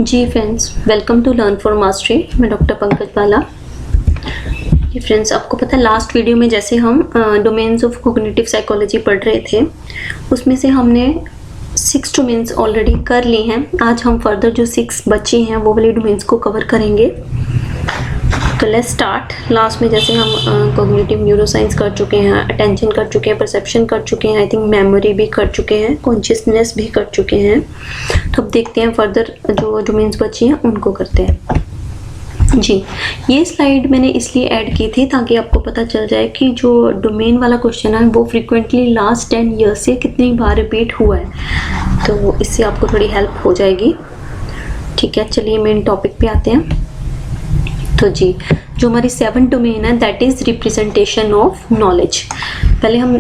Ji friends, welcome to learn for mastery. मैं doctor Pankaj Bala. जी friends, आपको पता है लास्ट वीडियो में जैसे हम डोमेन्स ऑफ कॉग्निटिव साइकोलॉजी पढ़ रहे थे, उसमें से हमने 6 डोमेन्स ऑलरेडी कर ली हैं। आज हम फर्दर जो 6 बचे हैं वो वाले डोमेन्स को कवर करेंगे। तो लेट्स स्टार्ट। लास्ट में जैसे हम कॉग्निटिव न्यूरोसाइंस कर चुके हैं, अटेंशन कर चुके हैं, परसेप्शन कर चुके हैं, आई थिंक मेमोरी भी कर चुके हैं, कॉन्शियसनेस भी कर चुके हैं। तो अब देखते हैं फर्दर जो डोमेन्स बची हैं उनको करते हैं। जी, ये स्लाइड मैंने इसलिए ऐड की थी ताकि आपको पता चल जाए कि जो डोमेन वाला क्वेश्चन है वो फ्रीक्वेंटली लास्ट 10 ईयर्स से कितनी बार रिपीट हुआ है, तो इससे आपको थोड़ी हेल्प हो जाएगी। ठीक है, चलिए मेन टॉपिक पे आते हैं। तो जी, जो हमारी 7th डोमेन है that is representation of knowledge. पहले हम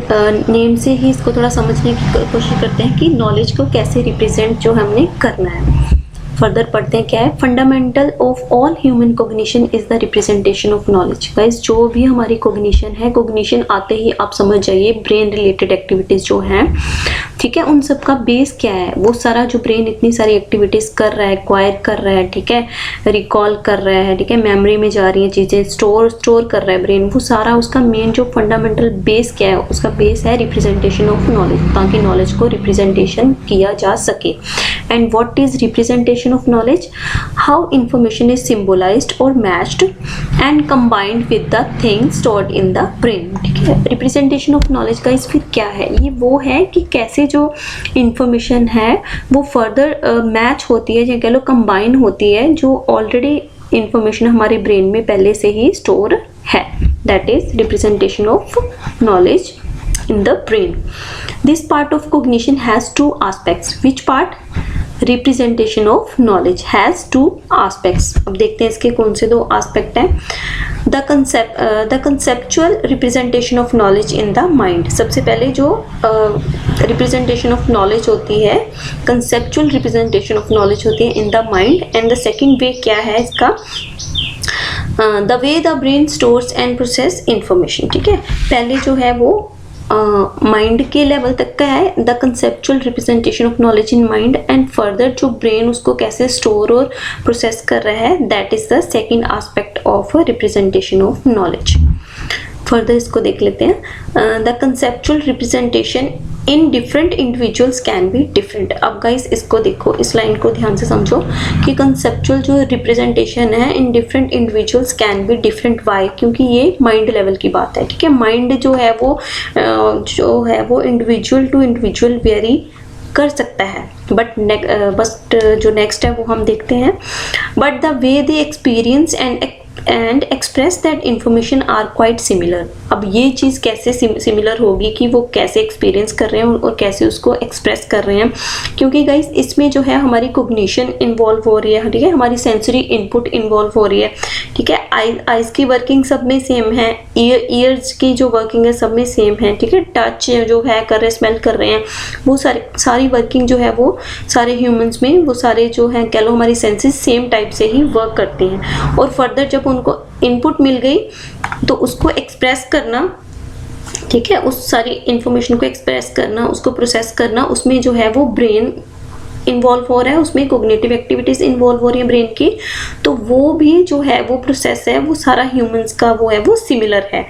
नेम से ही इसको थोड़ा समझने की कोशिश करते हैं कि नॉलेज को कैसे रिप्रेजेंट जो हमने करना है। फर्दर पढ़ते हैं क्या है। Fundamental of all human cognition is the representation of knowledge. Guys, जो भी हमारी कोग्निशन है, कोग्निशन आते ही आप समझ जाइए ब्रेन रिलेटेड एक्टिविटीज जो हैं, ठीक है, उन सब का बेस क्या है। वो सारा जो ब्रेन इतनी सारी एक्टिविटीज कर रहा है, एक्वायर कर रहा है, ठीक है, रिकॉल कर रहा है, ठीक है, मेमोरी में जा रही है चीजें, स्टोर कर रहा है ब्रेन, वो सारा उसका मेन जो फंडामेंटल बेस क्या है, उसका बेस है रिप्रेजेंटेशन ऑफ नॉलेज, ताकि नॉलेज को रिप्रेजेंटेशन किया जा सके। And what is representation of knowledge? How information is symbolized or matched and combined with the things stored in the brain। ठीक है, रिप्रेजेंटेशन ऑफ नॉलेज का इस फिर क्या है, ये वो है कि कैसे जो इंफॉर्मेशन है वो फर्दर मैच होती है, या कह लो कंबाइन होती है, जो ऑलरेडी इंफॉर्मेशन हमारे ब्रेन में पहले से ही स्टोर है। That is representation of knowledge in the brain. This part of cognition has 2 aspects. Which part? Representation of knowledge has 2 aspects. अब देखते हैं इसके कौन से 2 aspect हैं। The conceptual representation of knowledge in the mind. सबसे पहले जो representation of knowledge होती है, conceptual representation of knowledge होती है in the mind, and the second way क्या है इसका, the way the brain stores and process information। ठीक है, पहले जो है वो माइंड के लेवल तक का है, the conceptual representation of knowledge in mind, and further जो ब्रेन उसको कैसे स्टोर और प्रोसेस कर रहा है, that is the second aspect of representation of knowledge. Further इसको देख लेते हैं। The conceptual representation in different individuals can be different. अब गाइस इसको देखो, इस लाइन को ध्यान से समझो कि कंसेप्चुअल जो रिप्रेजेंटेशन है in different individuals can be different. Why? क्योंकि ये माइंड लेवल की बात है। ठीक है, माइंड जो है वो इंडिविजुअल टू इंडिविजुअल वेरी कर सकता है, बट जो नेक्स्ट है वो हम देखते हैं। But the way they experience and express that information are quite similar. अब ये चीज़ कैसे सिमिलर होगी कि वो कैसे एक्सपीरियंस कर रहे हैं और कैसे उसको एक्सप्रेस कर रहे हैं, क्योंकि गाइस इसमें जो है हमारी कोग्निशन इन्वॉल्व हो रही है, ठीक है, हमारी सेंसरी इनपुट इन्वॉल्व हो रही है। ठीक है, आइज़ की वर्किंग सब में सेम है, ईयर्स की जो वर्किंग है सब में सेम है। ठीक है, टच जो है कर रहे, स्मेल कर रहे हैं, वो सारी वर्किंग जो है वो सारे ह्यूमंस में वो सारे जो है कह लो हमारी सेंसेस सेम टाइप से ही वर्क करती हैं। और फर्दर जब उनको इनपुट मिल गई तो उसको एक्सप्रेस करना, ठीक है, उस सारी इंफॉर्मेशन को एक्सप्रेस करना, उसको प्रोसेस करना, उसमें जो है वो ब्रेन इन्वॉल्व हो रहा है, उसमें कोग्निटिव एक्टिविटीज इन्वॉल्व हो रही है ब्रेन की, तो वो भी जो है वो प्रोसेस है वो सारा ह्यूमंस का वो है वो सिमिलर है।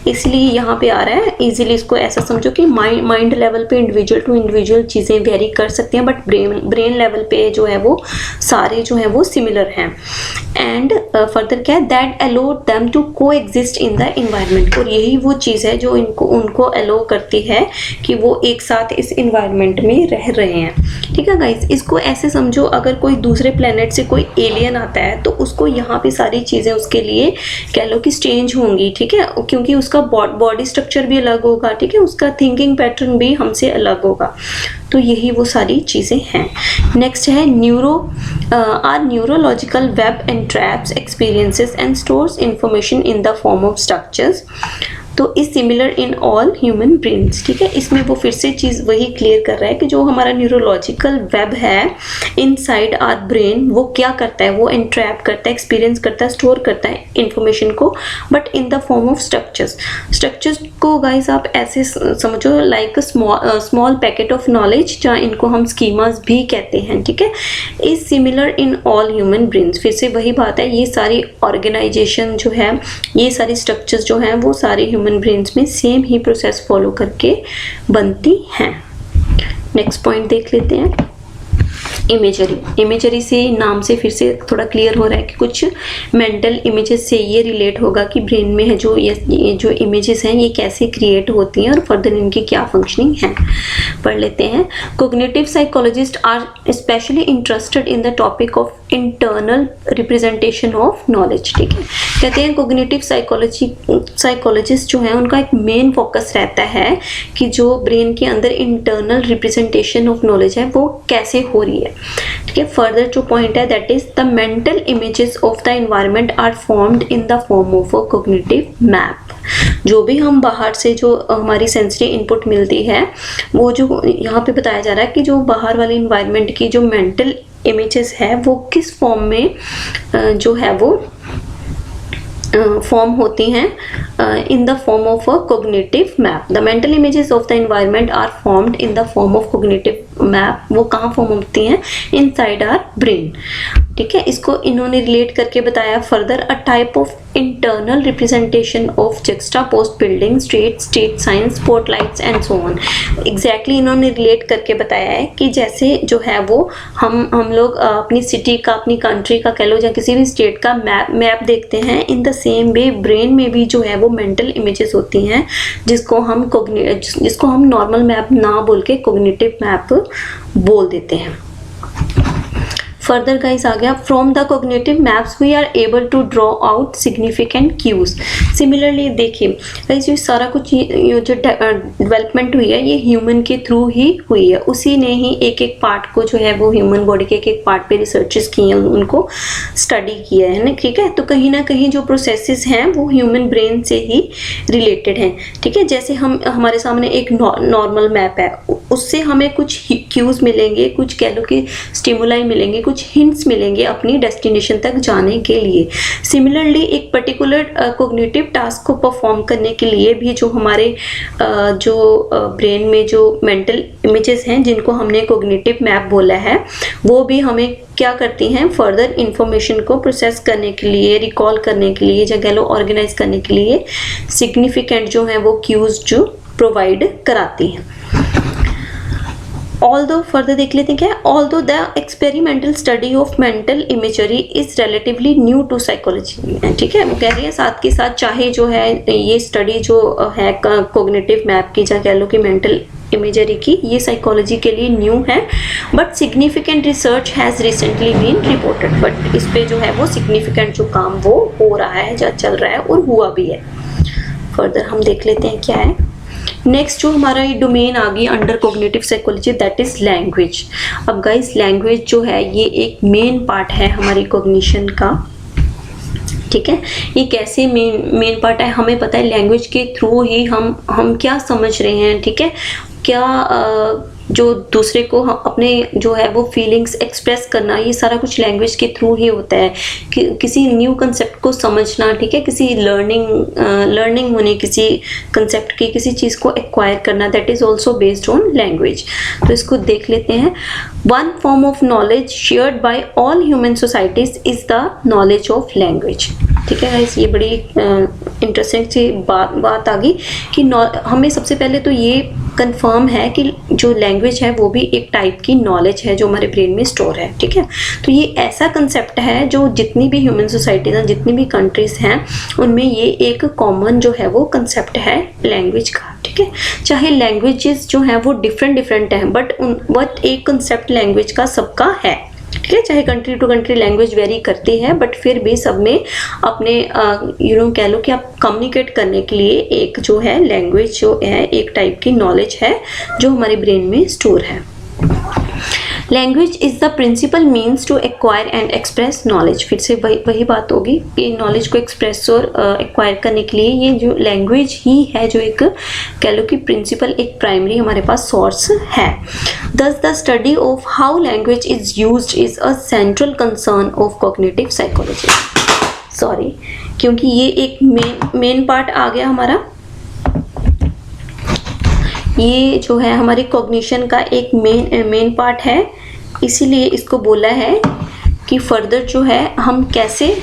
इसलिए यहाँ पे आ रहा है, इजीली इसको ऐसा समझो कि माइंड लेवल पे इंडिविजुअल टू इंडिविजुअल चीज़ें वेरी कर सकती हैं, बट ब्रेन लेवल पे जो है वो सारे जो है वो सिमिलर हैं। एंड फर्दर क्या है, दैट अलो देम टू को एग्जिस्ट इन द इन्वायरमेंट। और यही वो चीज़ है जो उनको अलो करती है कि वो एक साथ इस इन्वायरमेंट में रह रहे हैं। ठीक है गाइस, इसको ऐसे समझो, अगर कोई दूसरे प्लेनेट से कोई एलियन आता है तो उसको यहाँ पे सारी चीज़ें उसके लिए कह लो कि स्ट्रेंज होंगी। ठीक है, क्योंकि उसका बॉडी स्ट्रक्चर भी अलग होगा, ठीक है, उसका थिंकिंग पैटर्न भी हमसे अलग होगा। तो यही वो सारी चीज़ें हैं। नेक्स्ट है neurological web and traps experiences and stores information in the form of structures. तो तो is similar in all human brains. ठीक है, इसमें वो फिर से चीज़ वही क्लियर कर रहा है कि जो हमारा न्यूरोलॉजिकल वेब है इनसाइड आवर ब्रेन, वो क्या करता है, वो इंट्रैप करता है, एक्सपीरियंस करता है, स्टोर करता है इंफॉर्मेशन को, but in the form of structures. Structures को गाइस आप ऐसे समझो like small packet of knowledge, जहाँ इनको हम स्कीमास भी कहते हैं। ठीक है, is similar in all human brains. फिर से वही बात है, ये सारी ऑर्गेनाइजेशन जो है, ये सारी स्ट्रक्चर्स जो हैं वो सारे ह्यूमन ब्रेन्स में सेम ही प्रोसेस फॉलो करके बनती हैं। नेक्स्ट पॉइंट देख लेते हैं, इमेजरी। इमेजरी से नाम से फिर से थोड़ा क्लियर हो रहा है कि कुछ मेंटल इमेजेस से ये रिलेट होगा कि ब्रेन में है जो ये जो इमेजेस हैं ये कैसे क्रिएट होती हैं और फर्दर इनकी क्या फंक्शनिंग है। पढ़ लेते हैं। Cognitive psychologists are specially interested in the topic of internal representation of knowledge. ठीक है, कहते हैं कोग्निटिव साइकोलॉजिस्ट जो है उनका एक मेन फोकस रहता है कि जो ब्रेन के अंदर इंटरनल रिप्रेजेंटेशन ऑफ नॉलेज है वो कैसे हो रही है। ठीक है, फर्दर जो पॉइंट है that is the mental images of the environment are formed in the form of a cognitive map. जो भी हम बाहर से जो हमारी सेंसरी इनपुट मिलती है, वो जो यहाँ पे बताया जा रहा है कि जो बाहर वाले इन्वायरमेंट की जो मेंटल इमेजेस है वो किस फॉर्म में जो है वो फॉर्म होती हैं in the form of a cognitive map. The mental images of the environment are formed in the form of cognitive map. वो कहाँ फॉर्म होती हैं? Inside our brain. ठीक है, इसको इन्होंने रिलेट करके बताया further, a type of internal representation of juxtaposed building, state science, spotlights and so on. Exactly इन्होंने रिलेट करके बताया है कि जैसे जो है वो हम लोग अपनी सिटी का, अपनी कंट्री का कह लो या किसी भी स्टेट का मैप देखते हैं, in the same way brain में भी जो है वो मेंटल इमेजेस होती हैं जिसको हम नॉर्मल मैप ना बोल के कोग्निटिव मैप बोल देते हैं। फर्दर गाइस आ गया, from the cognitive maps we are able to draw out significant cues. Similarly देखिए गाइस, ये सारा कुछ ये जो डेवलपमेंट हुई है ये ह्यूमन के थ्रू ही हुई है। उसी ने ही एक एक पार्ट को जो है वो ह्यूमन बॉडी के एक एक पार्ट पे रिसर्चेस की हैं, उनको स्टडी किया है ना। ठीक है, तो कहीं ना कहीं जो प्रोसेसेस हैं वो ह्यूमन ब्रेन से ही रिलेटेड हैं। ठीक है, जैसे हमारे सामने एक नॉर्मल मैप है, उससे हमें कुछ क्यूज मिलेंगे, कुछ कह लो कि स्टिमुलाई मिलेंगे, कुछ हिंट्स मिलेंगे अपनी डेस्टिनेशन तक जाने के लिए। सिमिलरली एक पर्टिकुलर कोग्निटिव टास्क को परफॉर्म करने के लिए भी जो हमारे जो ब्रेन में जो मेंटल इमेजेस हैं जिनको हमने कोग्निटिव मैप बोला है, वो भी हमें क्या करती हैं, फर्दर इंफॉर्मेशन को प्रोसेस करने के लिए, रिकॉल करने के लिए, या कह लो ऑर्गेनाइज करने के लिए सिग्निफिकेंट जो है वो क्यूज जो प्रोवाइड कराती हैं। ऑल्दो फर्दर देख लेते हैं क्या, although the experimental study of mental imagery is relatively new to psychology. ठीक है, वो कह रही है साथ के साथ चाहे जो है ये स्टडी जो है कोग्निटिव मैप की, या कह लो कि मेंटल इमेजरी की, ये साइकोलॉजी के लिए न्यू है, but significant research has recently been reported. But इस पे जो है वो सिग्निफिकेंट जो काम वो हो रहा है, जो चल रहा है और हुआ भी है। फर्दर हम देख लेते हैं क्या है। नेक्स्ट जो हमारा ये डोमेन आ गई under cognitive psychology, that is language. अब गाइस लैंग्वेज जो है ये एक मेन पार्ट है हमारी कोग्निशन का। ठीक है, ये कैसे मेन पार्ट है, हमें पता है लैंग्वेज के थ्रू ही हम क्या समझ रहे हैं। ठीक है, क्या जो दूसरे को अपने जो है वो फीलिंग्स एक्सप्रेस करना, ये सारा कुछ लैंग्वेज के थ्रू ही होता है। कि किसी न्यू कंसेप्ट को समझना, ठीक है, किसी लर्निंग होने किसी कंसेप्ट की, किसी चीज़ को एक्वायर करना, that is also based on language. तो इसको देख लेते हैं। One form of knowledge shared by all human societies is the knowledge of language. ठीक है गाइस, ये बड़ी इंटरेस्टिंग सी बात आ गई कि हमें सबसे पहले तो ये कंफर्म है कि जो लैंग्वेज है वो भी एक टाइप की नॉलेज है जो हमारे ब्रेन में स्टोर है। ठीक है, तो ये ऐसा कंसेप्ट है जो जितनी भी ह्यूमन सोसाइटीज हैं, जितनी भी कंट्रीज हैं, उनमें ये एक कॉमन जो है वो कंसेप्ट है लैंग्वेज का। ठीक है, चाहे लैंग्वेजेस जो हैं वो डिफरेंट हैं, बट एक कंसेप्ट लैंग्वेज का सबका है। ठीक है, चाहे country to country language vary करती है, बट फिर भी सब में अपने कह लो कि आप कम्युनिकेट करने के लिए एक जो है लैंग्वेज जो है एक टाइप की नॉलेज है जो हमारे ब्रेन में स्टोर है। Language is the principal means to acquire and express knowledge. फिर से वही बात होगी कि नॉलेज को एक्सप्रेस और एक्वायर करने के लिए ये जो लैंग्वेज ही है जो एक कह लो कि प्रिंसिपल, एक प्राइमरी हमारे पास सोर्स है। Thus the study of how language is used is a central concern of cognitive psychology। Sorry, क्योंकि ये एक मेन पार्ट आ गया हमारा, ये जो है हमारी कॉग्निशन का एक मेन पार्ट है, इसीलिए इसको बोला है कि फर्दर जो है हम कैसे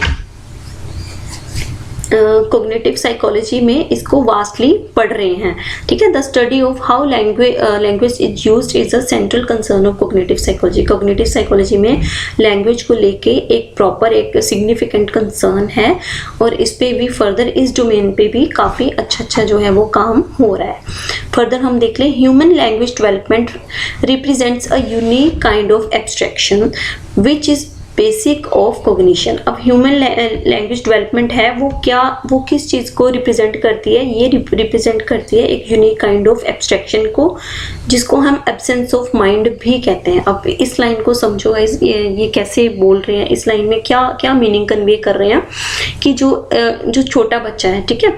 कॉग्निटिव साइकोलॉजी में इसको वास्टली पढ़ रहे हैं। ठीक है, the study of how language is used is a central concern of cognitive psychology. Cognitive psychology में लैंग्वेज को लेके एक प्रॉपर एक सिग्निफिकेंट कंसर्न है और इस पे भी फर्दर इस डोमेन पे भी काफ़ी अच्छा जो है वो काम हो रहा है। फर्दर हम देख लें, human language development represents a unique kind of abstraction which is basic of cognition. अब ह्यूमन लैंग्वेज डेवलपमेंट है वो किस चीज़ को रिप्रेजेंट करती है? ये रिप्रेजेंट करती है एक यूनिक काइंड ऑफ एब्स्ट्रैक्शन को, जिसको हम एब्सेंस ऑफ माइंड भी कहते हैं। अब इस लाइन को समझो, ये कैसे बोल रहे हैं, इस लाइन में क्या मीनिंग कन्वे कर रहे हैं कि जो छोटा बच्चा है, ठीक है,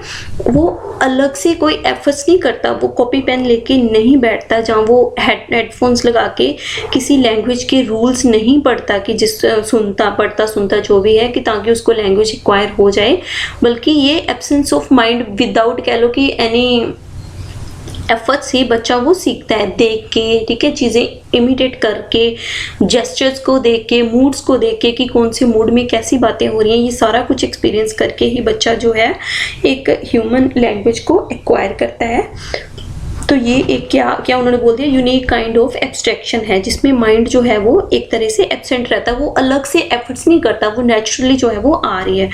वो अलग से कोई एफर्ट्स नहीं करता, वो कॉपी पेन लेके नहीं बैठता, जहाँ वो हेडफोन्स लगा के किसी लैंग्वेज के रूल्स नहीं पढ़ता कि जिस सुनता जो भी है कि ताकि उसको लैंग्वेज एक्वायर हो जाए, बल्कि ये एब्सेंस ऑफ माइंड विदाउट कह लो कि एनी एफर्ट्स ही बच्चा वो सीखता है, देख के, ठीक है, चीज़ें इमिटेट करके, जेस्चर्स को देख के, मूड्स को देख के कि कौन से मूड में कैसी बातें हो रही हैं, ये सारा कुछ एक्सपीरियंस करके ही बच्चा जो है एक ह्यूमन लैंग्वेज को एक्वायर करता है। तो ये एक क्या उन्होंने बोल दिया, यूनिक काइंड ऑफ एब्स्ट्रैक्शन है, जिसमें माइंड जो है वो एक तरह से एब्सेंट रहता है, वो अलग से एफर्ट्स नहीं करता, वो नेचुरली जो है वो आ रही है।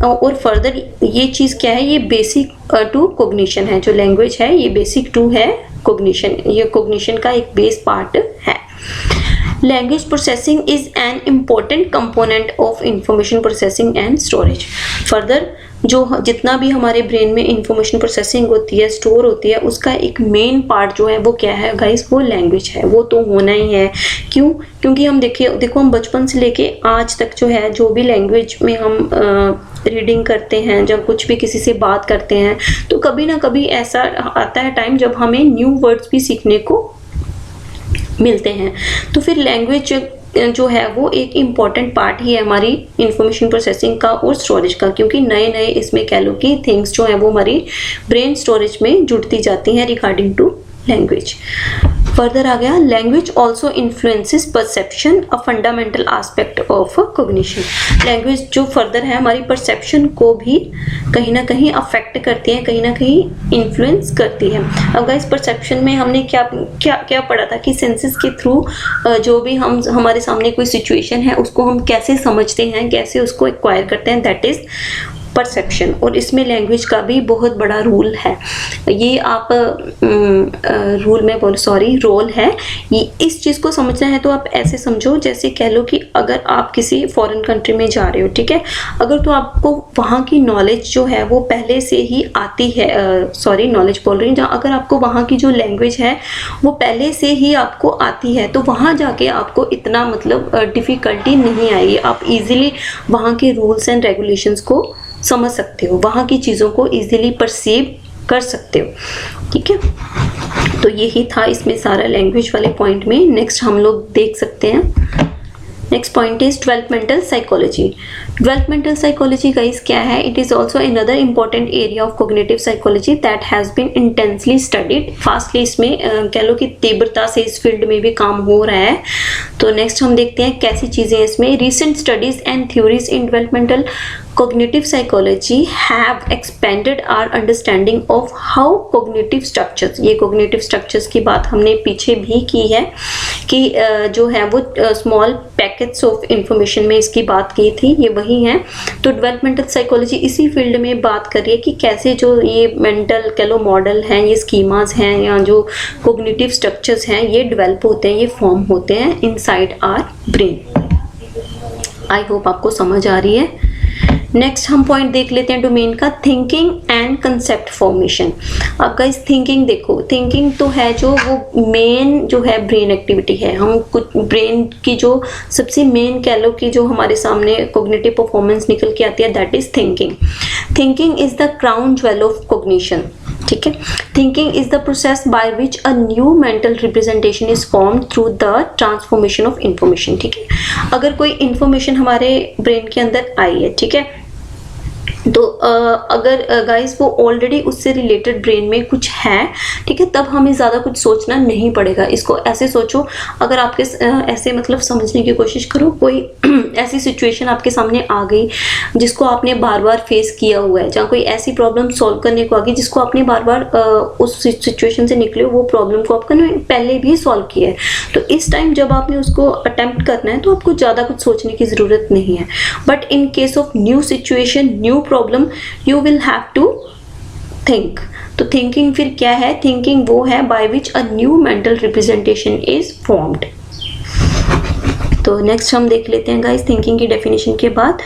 और फर्दर ये चीज़ क्या है, ये बेसिक टू कॉग्निशन है, जो लैंग्वेज है ये बेसिक टू है कॉग्निशन, ये कॉग्निशन का एक बेस पार्ट है। Language processing is an important component of information processing and storage. Further जो जितना भी हमारे ब्रेन में इंफॉर्मेशन प्रोसेसिंग होती है, स्टोर होती है, उसका एक मेन पार्ट जो है वो क्या है गाइस, वो लैंग्वेज है, वो तो होना ही है। क्यों? क्योंकि हम देखो हम बचपन से लेके आज तक जो है, जो भी लैंग्वेज में हम रीडिंग करते हैं, जब कुछ भी किसी से बात करते हैं, तो कभी ना कभी ऐसा आता है टाइम जब हमें न्यू वर्ड्स भी सीखने को मिलते हैं। तो फिर लैंग्वेज जो है वो एक इम्पॉर्टेंट पार्ट ही है हमारी इंफॉर्मेशन प्रोसेसिंग का और स्टोरेज का, क्योंकि नए इसमें कह लो कि थिंग्स जो है वो हमारी ब्रेन स्टोरेज में जुड़ती जाती हैं रिगार्डिंग टू लैंग्वेज। फर्दर आ गया, language also influences perception, a fundamental aspect of cognition. Language जो फर्दर है हमारी परसेप्शन को भी कहीं ना कहीं अफेक्ट करती है, कहीं ना कहीं इन्फ्लुएंस करती है। अब गाइस परसेप्शन में हमने क्या पढ़ा था कि सेंसेस के थ्रू जो भी हमारे सामने कोई सिचुएशन है उसको हम कैसे समझते हैं, कैसे उसको एक्वायर करते हैं, दैट इज परसेप्शन। और इसमें लैंग्वेज का भी बहुत बड़ा रोल है, ये आप रोल है। ये इस चीज़ को समझना है तो आप ऐसे समझो, जैसे कह लो कि अगर आप किसी फॉरेन कंट्री में जा रहे हो, ठीक है, अगर तो आपको वहाँ की नॉलेज जो है वो पहले से ही आती है, नॉलेज बोल रही हूँ, जहाँ अगर आपको वहाँ की जो लैंग्वेज है वो पहले से ही आपको आती है, तो वहाँ जाके आपको इतना मतलब डिफ़िकल्टी नहीं आएगी, आप इजीली वहाँ के रूल्स एंड रेगुलेशंस को समझ सकते हो, वहाँ की चीज़ों को इजीली परसीव कर सकते हो। ठीक है, तो यही था इसमें सारा लैंग्वेज वाले पॉइंट में। नेक्स्ट हम लोग देख सकते हैं, next point is developmental psychology. Developmental psychology guys क्या है? It is also another important area of cognitive psychology that has been intensely studied. Fastly इसमें कह लो कि तीव्रता से इस फील्ड में भी काम हो रहा है। तो नेक्स्ट हम देखते हैं कैसी चीज़ें इसमें। Recent studies and theories in developmental cognitive psychology have expanded our understanding of how cognitive structures, ये cognitive structures की बात हमने पीछे भी की है कि जो है वो small packets of information में इसकी बात की थी, ये वही है। तो developmental psychology इसी फील्ड में बात कर रही है कि कैसे जो ये mental कह लो मॉडल हैं, ये स्कीमाज हैं या जो cognitive structures हैं ये डेवलप होते हैं, ये फॉर्म होते हैं inside our brain. I hope आपको समझ आ रही है। नेक्स्ट हम पॉइंट देख लेते हैं डोमेन का, थिंकिंग एंड कंसेप्ट फॉर्मेशन। अब गाइस थिंकिंग देखो, थिंकिंग तो है जो वो मेन जो है ब्रेन एक्टिविटी है, हम कुछ ब्रेन की जो सबसे मेन कह लो कि जो हमारे सामने कॉग्निटिव परफॉर्मेंस निकल के आती है, that is thinking. Thinking is the crown jewel of cognition, ठीक है। Thinking is the process by which a new mental representation is formed through the transformation of information, ठीक है। अगर कोई इंफॉर्मेशन हमारे ब्रेन के अंदर आई है, ठीक है, तो अगर गाइस वो ऑलरेडी उससे रिलेटेड ब्रेन में कुछ है, ठीक है, तब हमें ज़्यादा कुछ सोचना नहीं पड़ेगा। इसको ऐसे सोचो, अगर आपके ऐसे मतलब समझने की कोशिश करो, कोई ऐसी सिचुएशन आपके सामने आ गई जिसको आपने बार बार फेस किया हुआ है, जहाँ कोई ऐसी प्रॉब्लम सॉल्व करने को आ गई जिसको आपने बार बार उस सिचुएशन से निकले हो, वो प्रॉब्लम को आपने पहले भी सॉल्व किया है, तो इस टाइम जब आपने उसको अटेम्प्ट करना है तो आपको ज़्यादा कुछ सोचने की ज़रूरत नहीं है। But in case of new situation, new problem, you will have to think. तो थिंकिंग फिर क्या है? थिंकिंग वो है by which a new mental representation is formed. तो नेक्स्ट हम देख लेते हैं गाइस थिंकिंग की डेफिनेशन के बाद।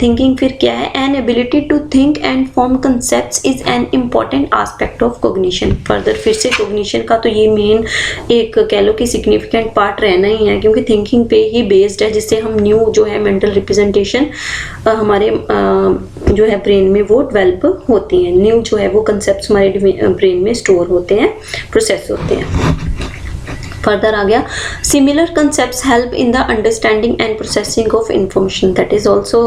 थिंकिंग फिर क्या है? An ability to think and form concepts is an important aspect of cognition. Further फिर से कॉग्निशन का तो ये मेन एक कह लो कि सिग्निफिकेंट पार्ट रहना ही है, क्योंकि थिंकिंग पे ही बेस्ड है, जिससे हम न्यू जो है मेंटल रिप्रेजेंटेशन हमारे जो है ब्रेन में वो डेवलप होती हैं। न्यू जो है वो कंसेप्ट हमारे ब्रेन में स्टोर होते हैं, प्रोसेस होते हैं। फर्दर आ गया, similar concepts help in the understanding and processing of information. That is also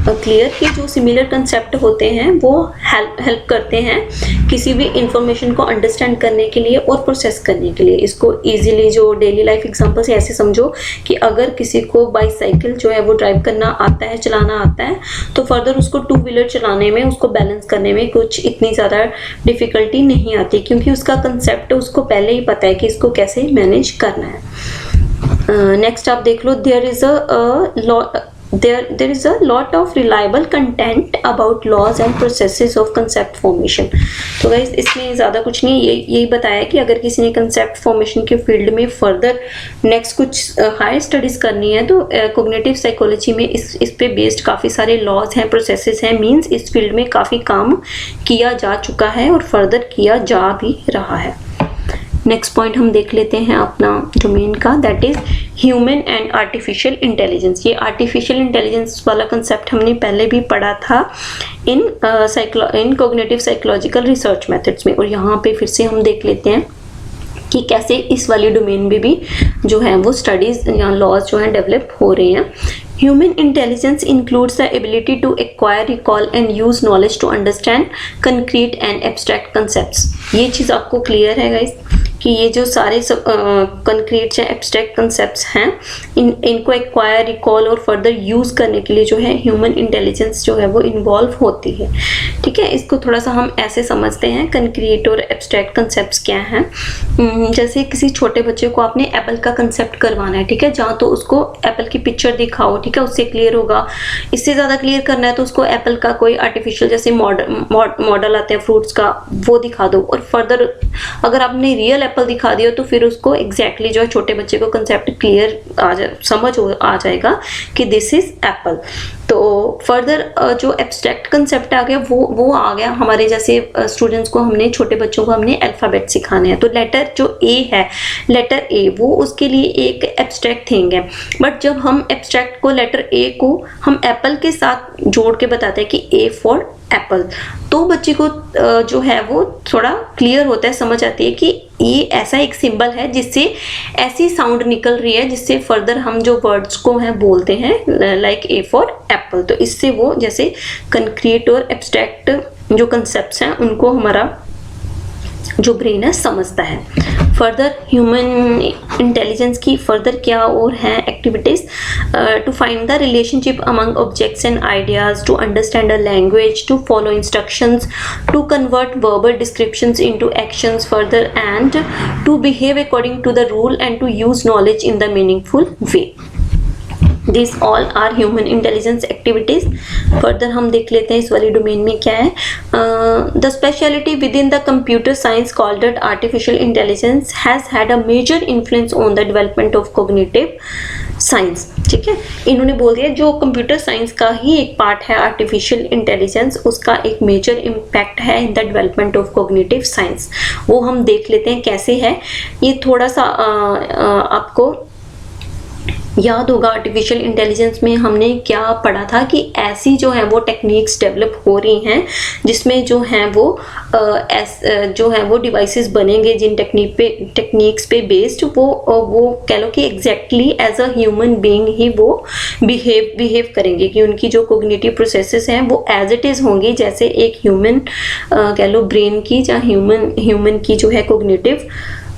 clear कि जो सिमिलर कंसेप्ट होते हैं वो हेल्प करते हैं किसी भी इंफॉर्मेशन को अंडरस्टैंड करने के लिए और प्रोसेस करने के लिए। इसको इजीली जो डेली लाइफ एग्जांपल से ऐसे समझो कि अगर किसी को बाईसाइकिल जो है वो ड्राइव करना आता है, चलाना आता है, तो फर्दर उसको टू व्हीलर चलाने में, उसको बैलेंस करने में कुछ इतनी ज़्यादा डिफिकल्टी नहीं आती, क्योंकि उसका कंसेप्ट उसको पहले ही पता है कि इसको कैसे मैनेज करना है। नेक्स्ट आप देख लो, there is a lot of reliable content about laws and processes of concept formation. तो गाइस इसमें ज़्यादा कुछ नहीं, यही बताया कि अगर किसी ने कंसेप्ट फॉर्मेशन के फील्ड में फर्दर नेक्स्ट कुछ हायर स्टडीज़ करनी है, तो कॉग्निटिव साइकोलॉजी में इस पे बेस्ड काफ़ी सारे लॉज हैं, प्रोसेसेस हैं, मीन्स इस फील्ड में काफ़ी काम किया जा चुका है और फर्दर किया जा भी रहा है। नेक्स्ट पॉइंट हम देख लेते हैं अपना डोमेन का, that is human and artificial intelligence. ये आर्टिफिशियल इंटेलिजेंस वाला कंसेप्ट हमने पहले भी पढ़ा था इन कॉग्निटिव साइकोलॉजिकल रिसर्च मेथड्स में, और यहाँ पे फिर से हम देख लेते हैं कि कैसे इस वाली डोमेन में भी जो है वो स्टडीज़ या लॉज जो हैं डेवलप हो रहे हैं। Human intelligence includes the ability to acquire, recall and use knowledge to understand concrete and abstract concepts. ये चीज़ आपको क्लियर है गाइस कि ये जो सारे कंक्रीट या एब्स्ट्रैक्ट कंसेप्ट्स हैं, इनको एक्वायर, रिकॉल और फर्दर यूज़ करने के लिए जो है ह्यूमन इंटेलिजेंस जो है वो इन्वॉल्व होती है। ठीक है, इसको थोड़ा सा हम ऐसे समझते हैं, कंक्रीट और एब्स्ट्रैक्ट कंसेप्ट्स क्या हैं। जैसे किसी छोटे बच्चे को आपने एप्पल का कंसेप्ट करवाना है, ठीक है, जहाँ तो उसको एप्पल की पिक्चर दिखाओ, ठीक है, उससे क्लियर होगा। इससे ज़्यादा क्लियर करना है तो उसको एप्पल का कोई आर्टिफिशियल जैसे मॉडल आते हैं फ्रूट्स का, वो दिखा दो, और फर्दर अगर आपने रियल एप्पल दिखा दिया तो फिर उसको एग्जैक्टली जो है छोटे बच्चे को कंसेप्ट क्लियर समझ आ जाएगा कि दिस इज एप्पल। तो फर्दर जो एब्स्ट्रैक्ट कंसेप्ट आ गया वो आ गया हमारे जैसे स्टूडेंट्स को, हमने छोटे बच्चों को हमने अल्फ़ाबेट सिखाने हैं, तो लेटर जो ए है, लेटर ए वो उसके लिए एक एब्स्ट्रैक्ट थिंग है। बट जब हम एब्स्ट्रैक्ट को, लेटर ए को हम एप्पल के साथ जोड़ के बताते हैं कि ए फॉर एप्पल, तो बच्चे को जो है वो थोड़ा क्लियर होता है, समझ आती है कि ये ऐसा एक सिंबल है जिससे ऐसी साउंड निकल रही है जिससे फर्दर हम जो वर्ड्स को हैं बोलते हैं लाइक ए फॉर एप्पल। तो इससे वो जैसे कंक्रीट और एब्स्ट्रैक्ट जो कंसेप्ट्स हैं उनको हमारा जो ब्रेन है समझता है। फर्दर ह्यूमन इंटेलिजेंस की फर्दर क्या और हैं activities, to find the relationship among objects and ideas, to understand a language, to follow instructions, to convert verbal descriptions into actions further, and to behave according to the rule and to use knowledge in the meaningful way. These all are human intelligence activities. Further हम देख लेते हैं इस वाली domain में क्या है। The specialty within the computer science called artificial intelligence has had a major influence on the development of cognitive science, ठीक है। इन्होंने बोल दिया जो कंप्यूटर साइंस का ही एक पार्ट है आर्टिफिशियल इंटेलिजेंस, उसका एक मेजर इम्पैक्ट है in the development of cognitive science. वो हम देख लेते हैं कैसे है। ये थोड़ा सा आपको याद होगा आर्टिफिशियल इंटेलिजेंस में हमने क्या पढ़ा था कि ऐसी जो है वो टेक्निक्स डेवलप हो रही हैं जिसमें जो है वो जो है वो डिवाइसेस बनेंगे जिन टेक्निक्स पे बेस्ड वो कह लो कि exactly as a human being ही वो बिहेव करेंगे, कि उनकी जो कोग्निटिव प्रोसेसेस हैं वो एज इट इज़ होंगी जैसे एक ह्यूमन कह लो ब्रेन की या ह्यूमन की जो है कोग्निटिव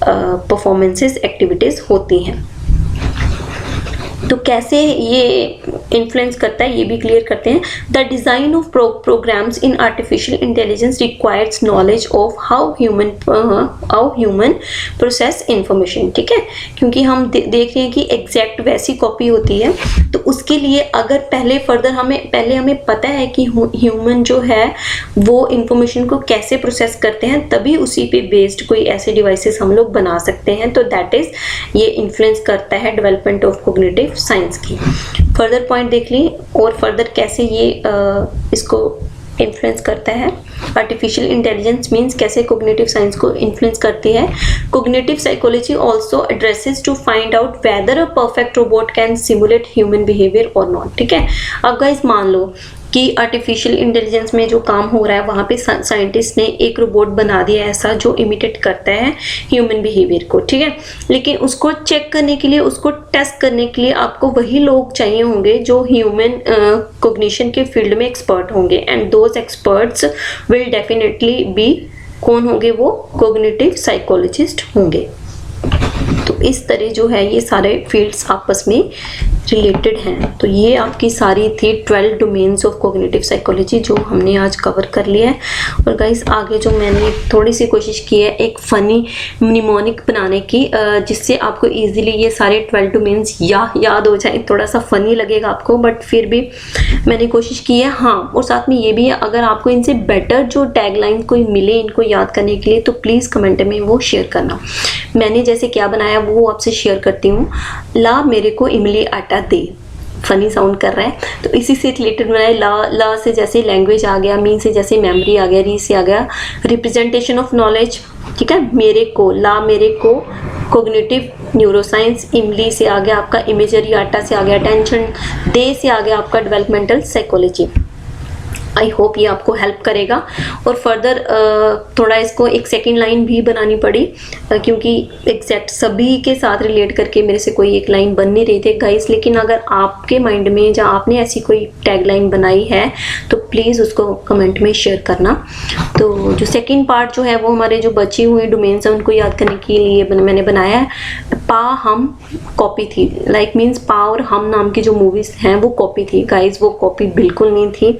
परफॉर्मेंसेस एक्टिविटीज़ होती हैं। तो कैसे ये इन्फ्लुएंस करता है ये भी क्लियर करते हैं। The design of programs in artificial intelligence requires knowledge of how human process information, ठीक है। क्योंकि हम देख रहे हैं कि एग्जैक्ट वैसी कॉपी होती है, तो उसके लिए अगर पहले हमें पता है कि ह्यूमन जो है वो इंफॉर्मेशन को कैसे प्रोसेस करते हैं, तभी उसी पे बेस्ड कोई ऐसे डिवाइसेस हम लोग बना सकते हैं। तो दैट इज ये इन्फ्लुएंस करता है डेवलपमेंट ऑफ कॉग्निटिव साइंस की। फर्दर पॉइंट देख ली और फर्दर कैसे ये इसको इन्फ्लुएंस करता है। आर्टिफिशियल इंटेलिजेंस मीन्स कैसे कॉग्निटिव साइंस को इन्फ्लुएंस करती है। Cognitive psychology also addresses to find out whether a perfect robot can simulate human behaviour और नॉट, ठीक है। अब गाइस मान लो कि आर्टिफिशियल इंटेलिजेंस में जो काम हो रहा है वहाँ पे साइंटिस्ट ने एक रोबोट बना दिया ऐसा जो इमिटेट करता है ह्यूमन बिहेवियर को, ठीक है। लेकिन उसको चेक करने के लिए, उसको टेस्ट करने के लिए आपको वही लोग चाहिए होंगे जो ह्यूमन कॉग्निशन के फील्ड में एक्सपर्ट होंगे, and those experts will definitely be कौन होंगे, वो कॉग्निटिव साइकोलॉजिस्ट होंगे। तो इस तरह जो है ये सारे फील्ड्स आपस में रिलेटेड हैं। तो ये आपकी सारी थी 12 डोमेन्स ऑफ कॉग्निटिव साइकोलॉजी जो हमने आज कवर कर लिया है। और गाइस आगे जो मैंने थोड़ी सी कोशिश की है एक फ़नी निमोनिक बनाने की जिससे आपको इजीली ये सारे 12 डोमेन्स याद हो जाए। थोड़ा सा फ़नी लगेगा आपको बट फिर भी मैंने कोशिश की है। हाँ, और साथ में ये भी है अगर आपको इनसे बेटर जो टैगलाइन कोई मिले इनको याद करने के लिए तो प्लीज़ कमेंट में वो शेयर करना। मैंने जैसे क्या बनाया वो आपसे शेयर करती हूँ। ला मेरे को इमली आटा दे, फनी साउंड कर रहा है तो इसी से रिलेटेड बनाया। ला से जैसे लैंग्वेज आ गया, मी से जैसे मेमोरी आ गया, री से आ गया रिप्रेजेंटेशन ऑफ नॉलेज, ठीक है। मेरे को, ला मेरे को कोग्निटिव न्यूरोसाइंस, इमली से आ गया आपका इमेजरी, आटा से आ गया अटेंशन, दे से आ गया आपका डेवलपमेंटल साइकोलॉजी। आई होप ये आपको हेल्प करेगा। और फर्दर थोड़ा इसको एक सेकंड लाइन भी बनानी पड़ी क्योंकि एग्जैक्ट सभी के साथ रिलेट करके मेरे से कोई एक लाइन बन नहीं रही थी गाइस। लेकिन अगर आपके माइंड में या आपने ऐसी कोई टैग लाइन बनाई है तो प्लीज़ उसको कमेंट में शेयर करना। तो जो सेकंड पार्ट जो है वो हमारे जो बची हुई डोमेन्स हैं उनको याद करने के लिए मैंने बनाया है। पा हम कॉपी थी, लाइक मीन्स पा और हम नाम की जो मूवीज़ हैं वो कॉपी थी गाइस, वो कॉपी बिल्कुल नहीं थी।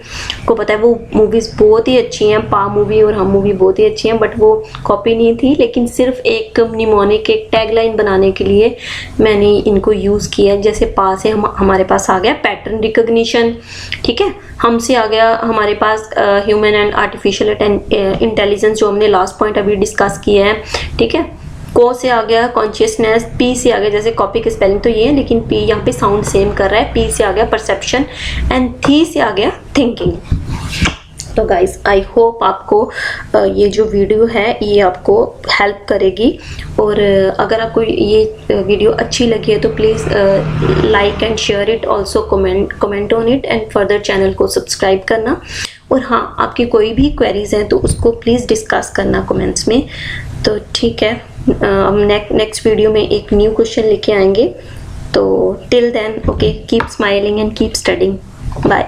को पता है वो मूवीज़ बहुत ही अच्छी हैं, पा मूवी और हम मूवी बहुत ही अच्छी हैं बट वो कॉपी नहीं थी। लेकिन सिर्फ एक निमोनिक एक टैगलाइन बनाने के लिए मैंने इनको यूज़ किया। जैसे पा से हमारे पास आ गया पैटर्न रिकॉग्निशन, ठीक है। हमसे आ गया हमारे पास ह्यूमन एंड आर्टिफिशियल इंटेलिजेंस जो हमने लास्ट पॉइंट अभी डिस्कस किया है, ठीक है। को से आ गया कॉन्शियसनेस, पी से आ गया जैसे कॉपी की स्पेलिंग तो ये है लेकिन पी यहाँ पे साउंड सेम कर रहा है, पी से आ गया परसेप्शन एंड थी से आ गया थिंकिंग। तो गाइस आई होप आपको ये जो वीडियो है ये आपको हेल्प करेगी। और अगर आपको ये वीडियो अच्छी लगी है तो please like and share it, also comment on it and further channel को सब्सक्राइब करना। और हाँ, आपकी कोई भी क्वेरीज हैं तो उसको प्लीज़ डिस्कस करना कमेंट्स में। तो ठीक है, हम नेक्स्ट वीडियो में एक न्यू क्वेश्चन लेके आएंगे। तो till then okay, keep smiling and keep studying, bye.